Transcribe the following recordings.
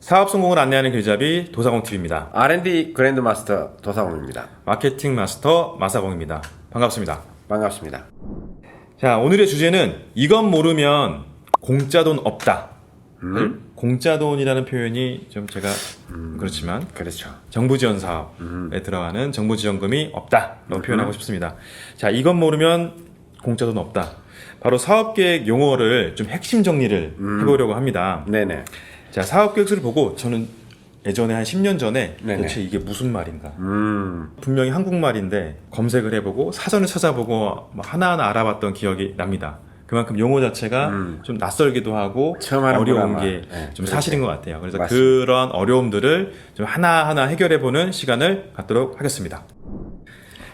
사업 성공을 안내하는 길잡이 도사공TV입니다. R&D 그랜드마스터 도사공입니다. 마케팅 마스터 마사공입니다. 반갑습니다. 반갑습니다. 자, 오늘의 주제는 이건 모르면 공짜 돈 없다. 공짜 돈이라는 표현이 좀 제가 그렇지만 그렇죠. 정부 지원 사업에 들어가는 정부 지원금이 없다라고 표현하고 싶습니다. 자, 이건 모르면 공짜 돈 없다. 바로 사업계획 용어를 좀 핵심 정리를 해보려고 합니다. 네네. 자, 사업계획서를 보고 저는 예전에 한 10년 전에 네네. 도대체 이게 무슨 말인가. 분명히 한국말인데 검색을 해보고 사전을 찾아보고 뭐 하나하나 알아봤던 기억이 납니다. 그만큼 용어 자체가 좀 낯설기도 하고 처음 하는구나, 어려운 아마. 게 네, 좀 그렇죠. 사실인 것 같아요. 그래서 맞습니다. 그런 어려움들을 좀 하나하나 해결해보는 시간을 갖도록 하겠습니다.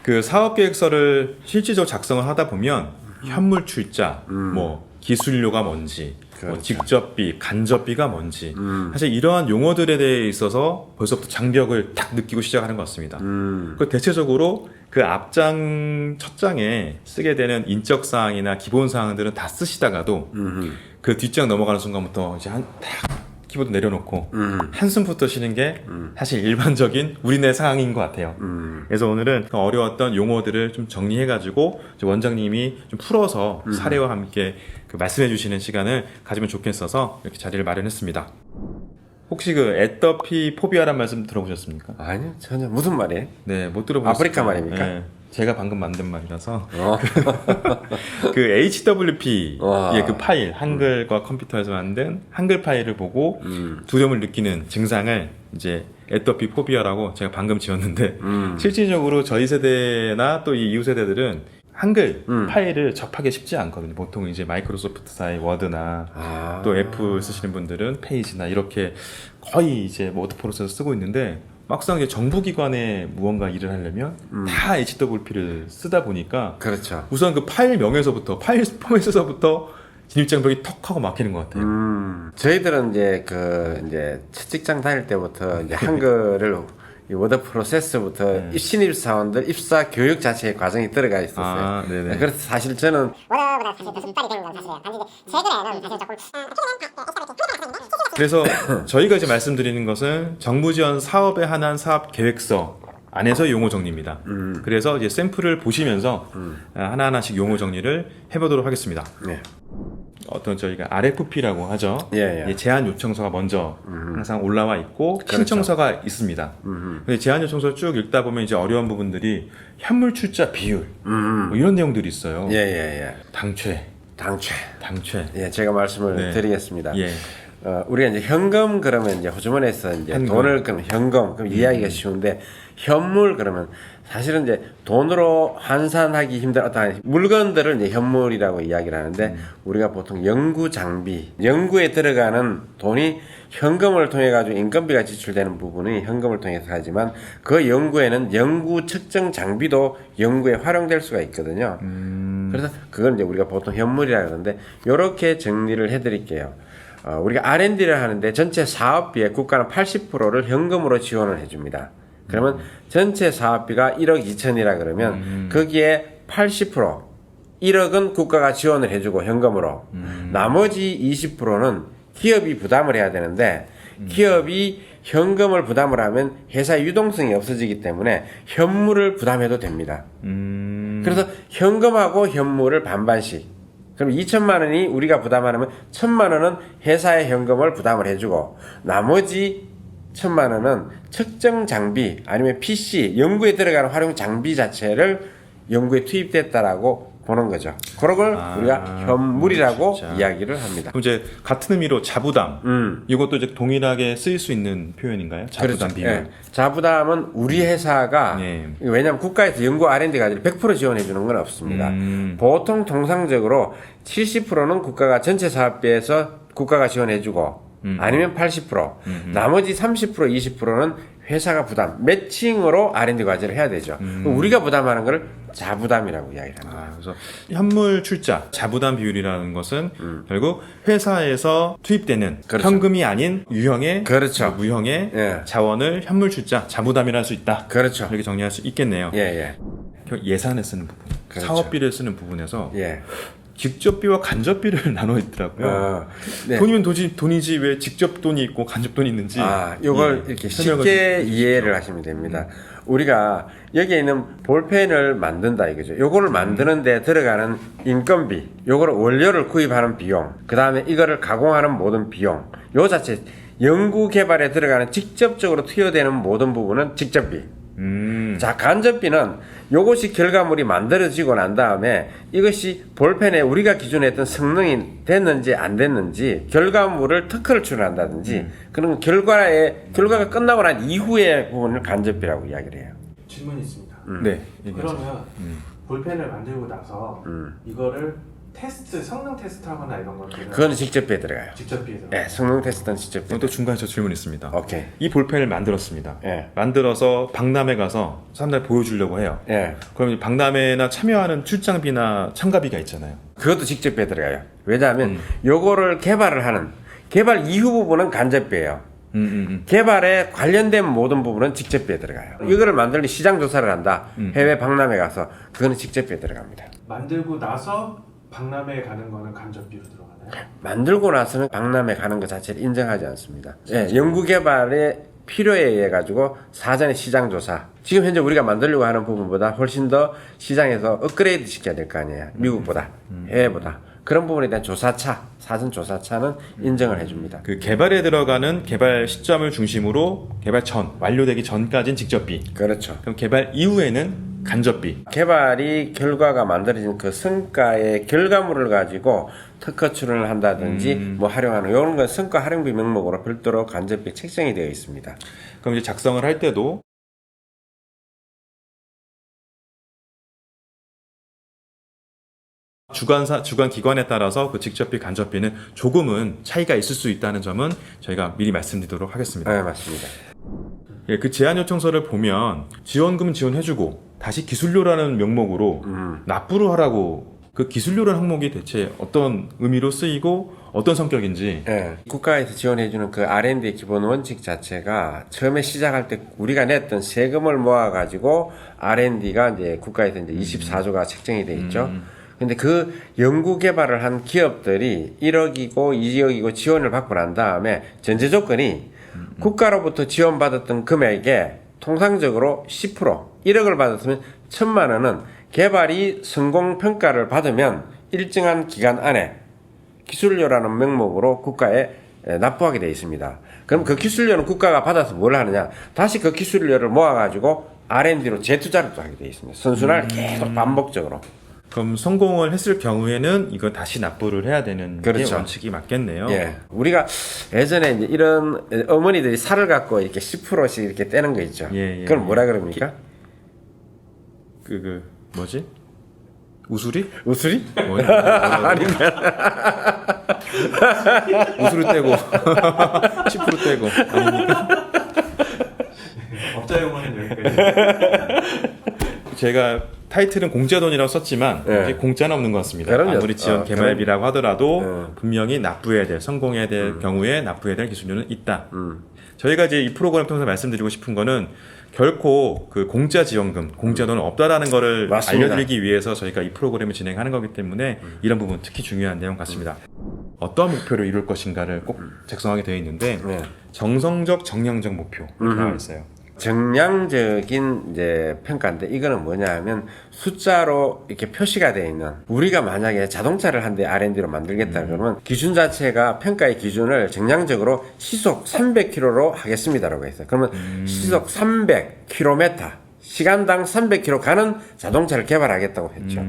그 사업계획서를 실질적으로 작성을 하다 보면 현물 출자, 뭐 기술료가 뭔지, 뭐 그렇죠. 직접비, 간접비가 뭔지 사실 이러한 용어들에 대해 있어서 벌써부터 장벽을 딱 느끼고 시작하는 것 같습니다. 그 대체적으로 그 앞장 첫 장에 쓰게 되는 인적 사항이나 기본 사항들은 다 쓰시다가도 그 뒷장 넘어가는 순간부터 이제 딱 키보드 내려놓고 한숨부터 쉬는 게 사실 일반적인 우리네 상황인 것 같아요. 그래서 오늘은 그 어려웠던 용어들을 좀 정리해가지고 원장님이 좀 풀어서 사례와 함께 그 말씀해주시는 시간을 가지면 좋겠어서 이렇게 자리를 마련했습니다. 혹시 그 에터피 포비아란 말씀 들어보셨습니까? 아니요, 전혀. 무슨 말이에요? 네, 못 들어보셨어요. 아프리카 말입니까? 네, 제가 방금 만든 말이라서 어. 그 HWP의 와. 그 파일, 한글과 컴퓨터에서 만든 한글 파일을 보고 두려움을 느끼는 증상을 이제 에터피 포비아라고 제가 방금 지었는데 실질적으로 저희 세대나 또 이 이후 세대들은 한글 파일을 접하기 쉽지 않거든요. 보통 이제 마이크로소프트사의 워드나 또 애플 쓰시는 분들은 페이지나 이렇게 거의 이제 뭐 워드 프로세서 쓰고 있는데 막상 이제 정부기관에 무언가 일을 하려면 다 HWP를 쓰다 보니까 그렇죠. 우선 그 파일명에서부터 파일 포맷에서부터 진입장벽이 턱 하고 막히는 것 같아요. 저희들은 이제 첫 직장 다닐 때부터 이제 한글을 이 워드 프로세스부터 신입 사원들 입사 교육 자체의 과정이 들어가 있었어요. 아, 네네. 그래서 사실 저는 워드보다 사실 더 발이 되는 건 사실이에요. 단지 이제 최근에는 사실 조금 그래서 저희가 이제 말씀드리는 것은 정부 지원 사업에 한한 사업 계획서 안에서 용어 정리입니다. 그래서 이제 샘플을 보시면서 하나하나씩 용어 정리를 해보도록 하겠습니다. 네. 어떤 저희가 RFP라고 하죠. 예. 이 제안 요청서가 먼저 항상 올라와 있고 그렇죠. 신청서가 있습니다. 근데 제안 요청서 쭉 읽다 보면 이제 어려운 부분들이 현물 출자 비율 뭐 이런 내용들이 있어요. 예. 당최. 예, 제가 말씀을 네. 드리겠습니다. 예. 우리가 이제 현금 그러면 이제 호주머니에서 이제 현금. 돈을 그럼 현금 그럼 이해하기가 쉬운데 현물 그러면 사실은 이제 돈으로 환산하기 힘든 어떤 물건들을 이제 현물이라고 이야기를 하는데 우리가 보통 연구 장비, 연구에 들어가는 돈이 현금을 통해 가지고 인건비가 지출되는 부분이 현금을 통해서 하지만 그 연구에는 연구 측정 장비도 연구에 활용될 수가 있거든요. 그래서 그걸 이제 우리가 보통 현물이라 그러는데 이렇게 정리를 해드릴게요. 우리가 R&D를 하는데 전체 사업비의 국가는 80%를 현금으로 지원을 해줍니다. 그러면 전체 사업비가 1억 2천이라 그러면 거기에 80% 1억은 국가가 지원을 해주고 현금으로 나머지 20%는 기업이 부담을 해야 되는데 기업이 현금을 부담을 하면 회사의 유동성이 없어지기 때문에 현물을 부담해도 됩니다. 그래서 현금하고 현물을 반반씩 그럼 2천만 원이 우리가 부담하면 1,000만 원은 회사의 현금을 부담을 해주고 나머지 1,000만 원은 측정 장비 아니면 PC 연구에 들어가는 활용 장비 자체를 연구에 투입됐다라고 보는 거죠. 그런 걸 우리가 현물이라고 진짜. 이야기를 합니다. 그럼 이제 같은 의미로 자부담 이것도 이제 동일하게 쓰일 수 있는 표현인가요? 자부담 비율. 예. 자부담은 우리 회사가 네. 왜냐하면 국가에서 연구 R&D가 100% 지원해 주는 건 없습니다. 보통 통상적으로 70%는 국가가 전체 사업비에서 국가가 지원해 주고 아니면 80% 나머지 30% 20%는 회사가 부담 매칭으로 R&D 과제를 해야 되죠. 그럼 우리가 부담하는 걸 자부담이라고 이야기를 합니다. 그래서 현물 출자, 자부담 비율이라는 것은 결국 회사에서 투입되는 그렇죠. 현금이 아닌 유형의 그렇죠. 무형의 예. 자원을 현물 출자, 자부담이라 할 수 있다. 그렇죠. 이렇게 정리할 수 있겠네요. 예. 예산에 쓰는 부분, 그렇죠. 사업비를 쓰는 부분에서 예. 직접비와 간접비를 나눠 있더라고요. 네. 돈이면 돈이지 왜 직접 돈이 있고 간접 돈이 있는지. 요걸 예, 이렇게 설명을 쉽게 좀 이해를 하시면 됩니다. 우리가 여기에 있는 볼펜을 만든다 이거죠. 요거를 만드는데 들어가는 인건비, 요거를 원료를 구입하는 비용, 그 다음에 이거를 가공하는 모든 비용, 요 자체 연구 개발에 들어가는 직접적으로 투여되는 모든 부분은 직접비. 자, 간접비는 요것이 결과물이 만들어지고 난 다음에 이것이 볼펜에 우리가 기존에 했던 성능이 됐는지 안 됐는지 결과물을 특허를 출원한다든지 그런 결과가 끝나고 난 이후의 부분을 간접비라고 이야기를 해요. 질문이 있습니다. 네. 얘기하세요. 그러면 볼펜을 만들고 나서 이거를 성능 테스트하거나 이런 것들은 그건 직접비에 들어가요. 직접 비해서 네, 성능 테스트는 직접비. 또 중간에 저 질문 있습니다. 오케이. 이 볼펜을 만들었습니다. 예. 만들어서 박람회 가서 사람들 보여주려고 해요. 예. 그럼 이 박람회나 참여하는 출장비나 참가비가 있잖아요. 그것도 직접비에 들어가요. 왜냐하면 요거를 개발 이후 부분은 간접비예요. 개발에 관련된 모든 부분은 직접비에 들어가요. 이거를 만들기 시장 조사를 한다. 해외 박람회 가서 그거는 직접비에 들어갑니다. 만들고 나서 박람회에 가는 거는 간접비로 들어가나요? 만들고 나서는 박람회 가는 것 자체를 인정하지 않습니다. 예, 연구 개발의 필요에 의해 가지고 사전에 시장 조사. 지금 현재 우리가 만들려고 하는 부분보다 훨씬 더 시장에서 업그레이드 시켜야 될 거 아니에요. 미국보다, 해외보다. 그런 부분에 대한 사전 조사차는 인정을 해줍니다. 그 개발에 들어가는 개발 시점을 중심으로 개발 전, 완료되기 전까지는 직접비. 그렇죠. 그럼 개발 이후에는 간접비. 개발이 결과가 만들어진 그 성과의 결과물을 가지고 특허 출원을 한다든지 뭐 활용하는 이런 건 성과 활용비 명목으로 별도로 간접비 책정이 되어 있습니다. 그럼 이제 작성을 할 때도 주관 기관에 따라서 그 직접비, 간접비는 조금은 차이가 있을 수 있다는 점은 저희가 미리 말씀드리도록 하겠습니다. 네, 맞습니다. 예, 그 제안 요청서를 보면 지원금 지원해주고 다시 기술료라는 명목으로 납부를 하라고. 그 기술료라는 항목이 대체 어떤 의미로 쓰이고 어떤 성격인지. 네, 국가에서 지원해주는 그 R&D의 기본 원칙 자체가 처음에 시작할 때 우리가 냈던 세금을 모아가지고 R&D가 이제 국가에서 이제 24조가 책정이 돼 있죠. 근데 그 연구 개발을 한 기업들이 1억이고 2억이고 지원을 받고 난 다음에 전제 조건이 국가로부터 지원받았던 금액에 통상적으로 10%, 1억을 받았으면 1,000만 원은 개발이 성공 평가를 받으면 일정한 기간 안에 기술료라는 명목으로 국가에 납부하게 되어 있습니다. 그럼 그 기술료는 국가가 받아서 뭘 하느냐? 다시 그 기술료를 모아가지고 R&D로 재투자를 또 하게 되어 있습니다. 선순환을 계속 반복적으로. 그럼 성공을 했을 경우에는 이거 다시 납부를 해야 되는 게 그렇죠. 원칙이 맞겠네요. 예. 우리가 예전에 이제 이런 어머니들이 살을 갖고 이렇게 10%씩 이렇게 떼는 거 있죠. 예, 그걸 뭐라 그럽니까? 뭐지? 우수리? 우수리? 아닙니다. 우수리 떼고 10% 떼고 아닙니까? 업자 용어는 여기까지. 제가 타이틀은 공짜돈이라고 썼지만 예. 이게 공짜는 없는 것 같습니다. 그럼요. 아무리 지원 개발비라고 하더라도 예. 분명히 납부해야 될, 성공해야 될 경우에 납부해야 될 기술료는 있다. 저희가 이제 이 프로그램 통해서 말씀드리고 싶은 거는 결코 그 공짜 지원금, 공짜 돈은 없다라는 거를 맞습니다. 알려드리기 위해서 저희가 이 프로그램을 진행하는 거기 때문에 이런 부분 특히 중요한 내용 같습니다. 어떠한 목표를 이룰 것인가를 꼭 작성하게 되어 있는데 네. 정성적, 정량적 목표 나와 있어요. 정량적인 이제 평가인데 이거는 뭐냐 하면 숫자로 이렇게 표시가 되어 있는 우리가 만약에 자동차를 한 대 R&D로 만들겠다 그러면 기준 자체가 평가의 기준을 정량적으로 시속 300km로 하겠습니다라고 했어요. 그러면 시속 300km 시간당 300km 가는 자동차를 개발하겠다고 했죠.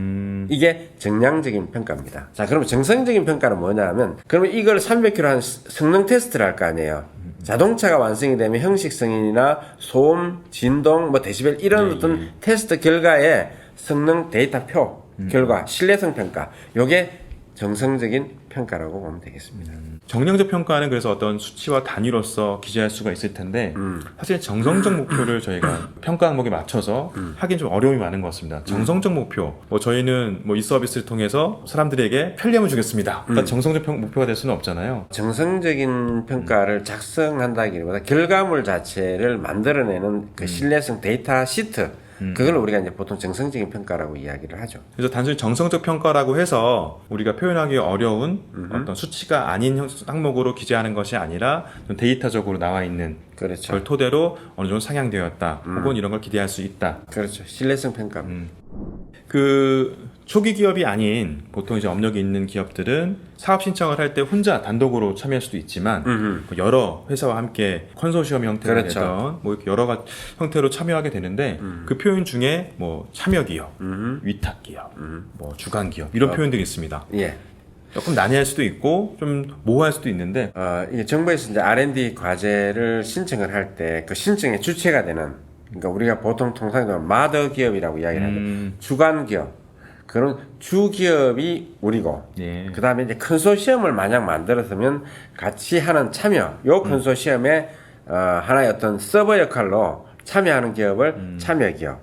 이게 정량적인 평가입니다. 자, 그러면 정성적인 평가는 뭐냐 하면 그러면 이걸 300km 한 성능 테스트를 할 거 아니에요. 자동차가 완성이 되면 형식 성인이나 소음, 진동, 뭐 데시벨 이런 어떤 테스트 결과의 성능 데이터표 결과, 신뢰성 평가 요게 정성적인 평가라고 보면 되겠습니다. 정량적 평가는 그래서 어떤 수치와 단위로서 기재할 수가 있을 텐데 사실 정성적 목표를 저희가 평가 항목에 맞춰서 하긴 좀 어려움이 많은 것 같습니다. 정성적 목표, 뭐 저희는 뭐 이 서비스를 통해서 사람들에게 편리함을 주겠습니다. 그러니까 정성적 목표가 될 수는 없잖아요. 정성적인 평가를 작성한다기보다 결과물 자체를 만들어내는 그 신뢰성 데이터 시트 그걸 우리가 이제 보통 정성적인 평가라고 이야기를 하죠. 그래서 단순히 정성적 평가라고 해서 우리가 표현하기 어려운 어떤 수치가 아닌 항목으로 기재하는 것이 아니라 좀 데이터적으로 나와 있는 그렇죠. 걸 토대로 어느 정도 상향되었다 혹은 이런 걸 기대할 수 있다. 그렇죠. 신뢰성 평가. 그 초기 기업이 아닌 보통 이제 업력이 있는 기업들은 사업 신청을 할 때 혼자 단독으로 참여할 수도 있지만 뭐 여러 회사와 함께 컨소시엄 형태로 그렇죠. 내던 뭐 이렇게 여러 형태로 참여하게 되는데 그 표현 중에 뭐 참여 기업, 위탁 기업, 뭐 주관 기업 이런 표현들이 있습니다. 예. 조금 난해할 수도 있고 좀 모호할 수도 있는데 이게 정부에서 이제 R&D 과제를 신청을 할 때 그 신청의 주체가 되는, 그러니까 우리가 보통 통상적으로 마더 기업이라고 이야기를 하죠. 주관 기업. 그런 주 기업이 우리고, 예. 그 다음에 이제 컨소시엄을 만약 만들었으면 같이 하는 참여, 요 컨소시엄의 하나의 어떤 서버 역할로 참여하는 기업을 참여 기업.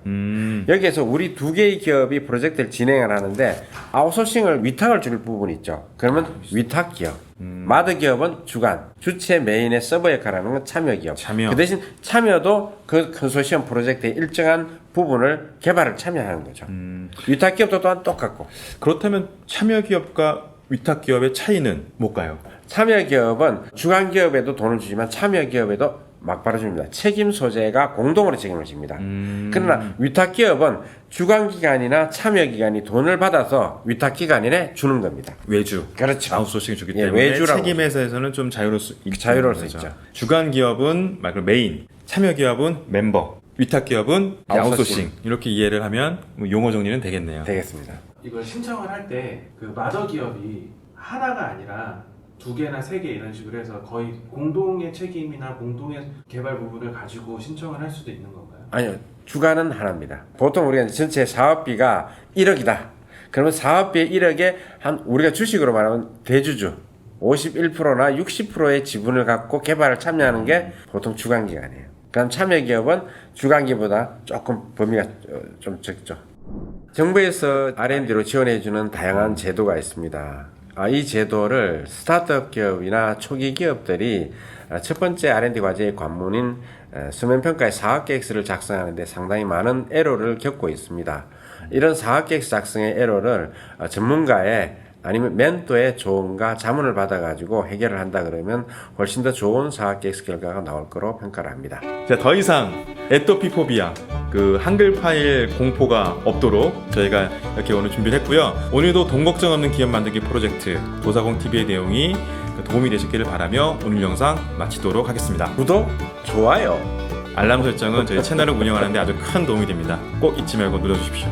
여기에서 우리 두 개의 기업이 프로젝트를 진행을 하는데 아웃소싱을 위탁을 줄 부분이 있죠. 그러면 위탁 기업. 마더 기업은 주관, 주체 메인의 서버 역할을 하는 건 참여 기업. 참여. 그 대신 참여도 그 컨소시엄 프로젝트의 일정한 부분을 개발을 참여하는 거죠. 위탁 기업도 또한 똑같고. 그렇다면 참여 기업과 위탁 기업의 차이는 뭘까요? 참여 기업은 주관 기업에도 돈을 주지만 참여 기업에도 막바로 줍니다. 책임 소재가 공동으로 책임을 집니다. 그러나 위탁 기업은 주관 기관이나 참여 기관이 돈을 받아서 위탁 기관에 주는 겁니다. 외주. 그렇죠. 아웃소싱이 주기 예, 때문에 외주라고. 책임에서는 좀 자유로울 수 있죠. 주관 기업은 말 그대로 메인, 참여 기업은 멤버, 위탁 기업은 아웃소싱. 아웃소싱. 이렇게 이해를 하면 뭐 용어 정리는 되겠네요. 되겠습니다. 이걸 신청을 할 때 그 마더 기업이 하나가 아니라 두 개나 세 개 이런 식으로 해서 거의 공동의 책임이나 공동의 개발 부분을 가지고 신청을 할 수도 있는 건가요? 아니요. 주관은 하나입니다. 보통 우리가 전체 사업비가 1억이다. 그러면 사업비의 1억에 한 우리가 주식으로 말하면 대주주 51%나 60%의 지분을 갖고 개발을 참여하는 게 보통 주관 기관이에요. 그럼 참여 기업은 주관 기업보다 조금 범위가 좀 적죠. 정부에서 R&D로 지원해주는 다양한 제도가 있습니다. 이 제도를 스타트업 기업이나 초기 기업들이 첫 번째 R&D 과제의 관문인 수면평가의 사업계획서를 작성하는데 상당히 많은 에러를 겪고 있습니다. 이런 사업계획서 작성의 에러를 전문가의 아니면 멘토의 조언과 자문을 받아가지고 해결을 한다 그러면 훨씬 더 좋은 사업계획서 결과가 나올 거로 평가를 합니다. 자, 더 이상 에토피포비아 그 한글 파일 공포가 없도록 저희가 이렇게 오늘 준비를 했고요. 오늘도 돈 걱정 없는 기업 만들기 프로젝트 도사공TV의 내용이 도움이 되셨기를 바라며 오늘 영상 마치도록 하겠습니다. 구독, 좋아요. 알람 설정은 저희 채널을 운영하는데 아주 큰 도움이 됩니다. 꼭 잊지 말고 눌러주십시오.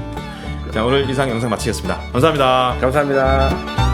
자, 오늘 이상 영상 마치겠습니다. 감사합니다. 감사합니다.